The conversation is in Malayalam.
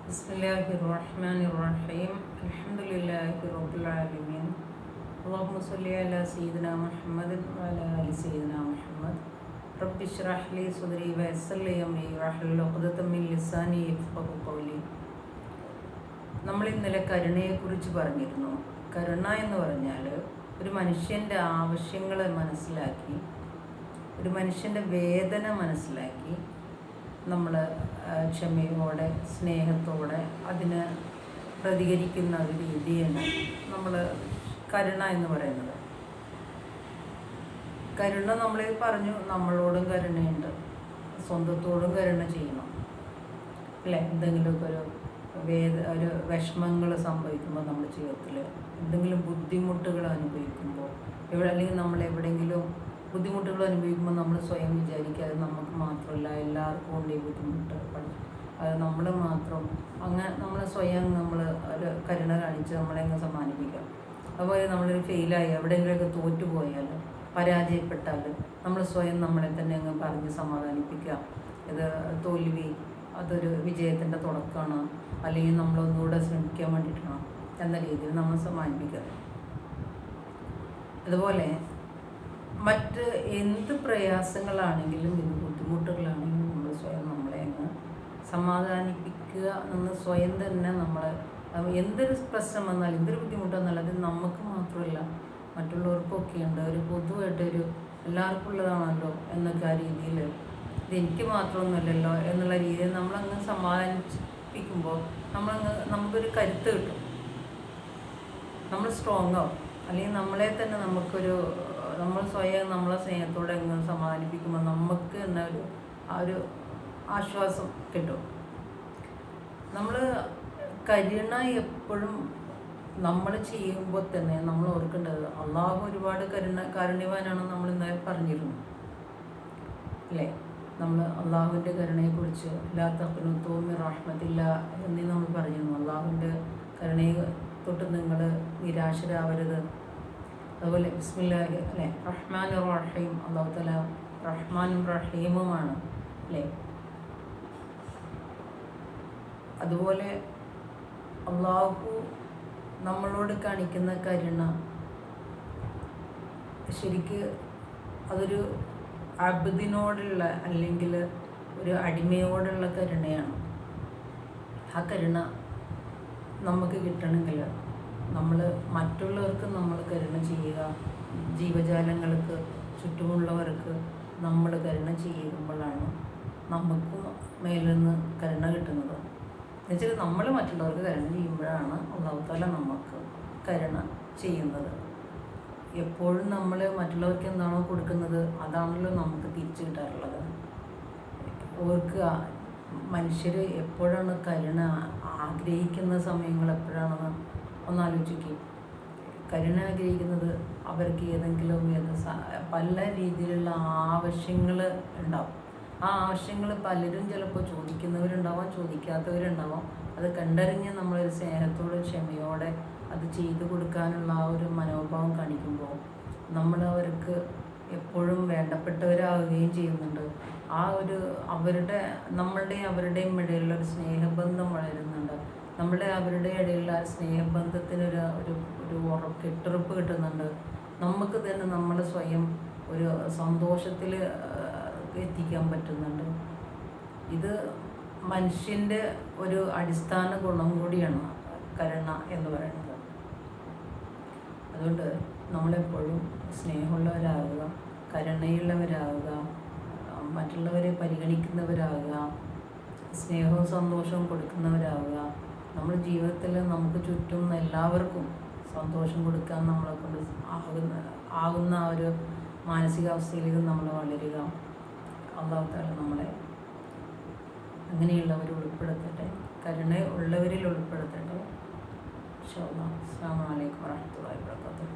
ബിസ്മില്ലാഹിർറഹ്മാനിർറഹീം. അൽഹംദുലില്ലാഹി റബ്ബിൽ ആലമീൻ. അല്ലാഹുമ്മ സ്വല്ലി അലാ സയ്യിദിനാ മുഹമ്മദ് വഅലാ ആലി സയ്യിദിനാ മുഹമ്മദ്. റബ്ബി ഇശ്റഹ് ലി സദ്രി വയസ്സിർ ലി അംരി വഹ്ലുൽ ഉഖ്ദതം മിൻ ലിസാനി യഫ്ഖഹു ഖൗലി. നമ്മൾ ഇന്നലെ കരുണയെക്കുറിച്ച് പറഞ്ഞിരുന്നു. കരുണ എന്ന് പറഞ്ഞാൽ ഒരു മനുഷ്യൻ്റെ ആവശ്യങ്ങളെ മനസ്സിലാക്കി, ഒരു മനുഷ്യൻ്റെ വേദന മനസ്സിലാക്കി നമ്മൾ ക്ഷമയോടെ സ്നേഹത്തോടെ അതിന് പ്രതികരിക്കുന്ന ഒരു രീതിയാണ് നമ്മൾ കരുണ എന്ന് പറയുന്നത്. കരുണ നമ്മൾ പറഞ്ഞു, നമ്മളോടും കരുണയുണ്ട്, സ്വന്തത്തോടും കരുണ ചെയ്യണം അല്ലേ. എന്തെങ്കിലുമൊക്കെ ഒരു വിഷമങ്ങൾ സംഭവിക്കുമ്പോൾ നമ്മുടെ ജീവിതത്തിൽ എന്തെങ്കിലും ബുദ്ധിമുട്ടുകൾ അനുഭവിക്കുമ്പോൾ അല്ലെങ്കിൽ നമ്മൾ എവിടെയെങ്കിലും ബുദ്ധിമുട്ടുകൾ അനുഭവിക്കുമ്പോൾ നമ്മൾ സ്വയം വിചാരിക്കാതെ നമുക്ക് മാത്രമല്ല എല്ലാവർക്കും ഉണ്ട് ഈ ബുദ്ധിമുട്ട്, അത് നമ്മൾ മാത്രം അങ്ങനെ നമ്മൾ സ്വയം നമ്മൾ ഒരു കരുണ കാണിച്ച് നമ്മളെ അങ്ങ് സമ്മാനിപ്പിക്കാം. അതുപോലെ നമ്മളൊരു ഫെയിലായി എവിടെയെങ്കിലുമൊക്കെ തോറ്റുപോയാൽ, പരാജയപ്പെട്ടാൽ നമ്മൾ സ്വയം നമ്മളെ തന്നെ അങ്ങ് പറഞ്ഞ് സമാധാനിപ്പിക്കാം. ഇത് തോൽവി അതൊരു വിജയത്തിൻ്റെ തുടക്കമാണ്, അല്ലെങ്കിൽ നമ്മളൊന്നുകൂടെ ശ്രമിക്കാൻ വേണ്ടിയിട്ടാണ് എന്ന രീതിയിൽ നമ്മൾ സമ്മാനിപ്പിക്കുക. അതുപോലെ മറ്റ് എന്ത് പ്രയാസങ്ങളാണെങ്കിലും എന്ത് ബുദ്ധിമുട്ടുകളാണെങ്കിലും നമ്മൾ സ്വയം നമ്മളെ അങ്ങ് സമാധാനിപ്പിക്കുക എന്ന് സ്വയം തന്നെ നമ്മൾ എന്തൊരു പ്രശ്നം വന്നാലും എന്തൊരു ബുദ്ധിമുട്ട് വന്നാലും അത് നമുക്ക് മാത്രമല്ല മറ്റുള്ളവർക്കൊക്കെ ഉണ്ട്, ഒരു പൊതുവായിട്ടൊരു എല്ലാവർക്കും ഉള്ളതാണല്ലോ എന്നൊക്കെ ആ രീതിയിൽ ഇതെനിക്ക് മാത്രമൊന്നുമല്ലല്ലോ എന്നുള്ള രീതിയിൽ നമ്മളങ്ങ് സമാധാനിപ്പിക്കുമ്പോൾ നമുക്കൊരു കരുത്ത് കിട്ടും, നമ്മൾ സ്ട്രോങ് ആവും. അല്ലെങ്കിൽ നമ്മളെ തന്നെ നമ്മൾ സ്വയം നമ്മളെ സ്നേഹത്തോടെ അങ്ങ് സമാധാനിപ്പിക്കുമ്പോൾ നമുക്ക് തന്നെ ഒരു ആശ്വാസം കിട്ടും. നമ്മൾ കരുണ എപ്പോഴും നമ്മൾ ചെയ്യുമ്പോൾ തന്നെ നമ്മൾ ഓർക്കേണ്ടത് അള്ളാഹു ഒരുപാട് കാരുണ്യവാനാണെന്ന് നമ്മൾ ഇന്നലെ പറഞ്ഞിരുന്നു അല്ലേ. നമ്മൾ അള്ളാഹുവിൻ്റെ കരുണയെക്കുറിച്ച് ലാ തഖ്നതു മിൻ റഹ്മത്തില്ലാ എന്നീ നമ്മൾ പറഞ്ഞിരുന്നു. അള്ളാഹുവിൻ്റെ കരുണയെ തൊട്ട് നിങ്ങൾ നിരാശരാവരുത്. അതുപോലെ ബിസ്മില്ലാഹി അല്ലേ റഹ്മാനിർ റഹീം, അല്ലാഹു തആല റഹ്മാനും റഹീമുമാണ് അല്ലേ. അതുപോലെ അള്ളാഹു നമ്മളോട് കാണിക്കുന്ന കരുണ ശരിക്ക് അതൊരു അബ്ദിനോടുള്ള അല്ലെങ്കിൽ ഒരു അടിമയോടുള്ള കരുണയാണ്. ആ കരുണ നമുക്ക് കിട്ടണമെങ്കിൽ നമ്മൾ മറ്റുള്ളവർക്ക് നമ്മൾ കരുണ ചെയ്യുക, ജീവജാലങ്ങൾക്ക് ചുറ്റുമുള്ളവർക്ക് നമ്മൾ കരുണ ചെയ്യുമ്പോഴാണ് നമുക്ക് മേലിൽ നിന്ന് കരുണ കിട്ടുന്നത്. എന്നുവെച്ചാൽ നമ്മൾ മറ്റുള്ളവർക്ക് കരുണ ചെയ്യുമ്പോഴാണ് അല്ലാഹു തആല നമുക്ക് കരുണ ചെയ്യുന്നത്. എപ്പോഴും നമ്മൾ മറ്റുള്ളവർക്ക് എന്താണോ കൊടുക്കുന്നത് അതാണല്ലോ നമുക്ക് തിരിച്ചു കിട്ടാറുള്ളത്. ഓർക്കുക, മനുഷ്യർ എപ്പോഴാണ് കരുണ ആഗ്രഹിക്കുന്ന സമയങ്ങൾ എപ്പോഴാണെന്ന് ഒന്നാലോചിക്കും. കരുണ ആഗ്രഹിക്കുന്നത് അവർക്ക് ഏതെങ്കിലും പല രീതിയിലുള്ള ആവശ്യങ്ങൾ ഉണ്ടാവും. ആ ആവശ്യങ്ങൾ പലരും ചിലപ്പോൾ ചോദിക്കുന്നവരുണ്ടാവാം, ചോദിക്കാത്തവരുണ്ടാവാം. അത് കണ്ടറിഞ്ഞ് നമ്മളൊരു സ്നേഹത്തോടെ ക്ഷമയോടെ അത് ചെയ്തു കൊടുക്കാനുള്ള ആ ഒരു മനോഭാവം കാണിക്കുമ്പോൾ നമ്മൾ അവർക്ക് എപ്പോഴും വേണ്ടപ്പെട്ടവരാകുകയും ചെയ്യുന്നുണ്ട്. ആ ഒരു അവരുടെയും ഇടയിലുള്ള ഒരു സ്നേഹബന്ധം വളരുന്നുണ്ട്. അവരുടെ ഇടയിലുള്ള ആ സ്നേഹബന്ധത്തിനൊരു കെട്ടുറപ്പ് കിട്ടുന്നുണ്ട്. നമുക്ക് തന്നെ നമ്മൾ സ്വയം ഒരു സന്തോഷത്തിൽ എത്തിക്കാൻ പറ്റുന്നുണ്ട്. ഇത് മനുഷ്യൻ്റെ ഒരു അടിസ്ഥാന ഗുണം കൂടിയാണ് കരുണ എന്ന് പറയുന്നത്. അതുകൊണ്ട് നമ്മളെപ്പോഴും സ്നേഹമുള്ളവരാകുക, കരുണയുള്ളവരാകുക, മറ്റുള്ളവരെ പരിഗണിക്കുന്നവരാകുക, സ്നേഹവും സന്തോഷവും കൊടുക്കുന്നവരാകുക. നമ്മുടെ ജീവിതത്തിൽ നമുക്ക് ചുറ്റും എല്ലാവർക്കും സന്തോഷം കൊടുക്കാൻ നമ്മളെ കൊണ്ട് ആകുന്ന ഒരു മാനസികാവസ്ഥയിലേക്ക് നമ്മൾ വളരുക. അല്ലാഹു തആല നമ്മളെ അങ്ങനെയുള്ളവർ ഉൾപ്പെടുത്തട്ടെ, കരുണ ഉള്ളവരിൽ ഉൾപ്പെടുത്തട്ടെ. ഇൻഷാ അല്ലാഹ്. അസ്സലാമു അലൈക്കും വറഹ്മത്തുള്ളാഹി വബറകാതുഹു.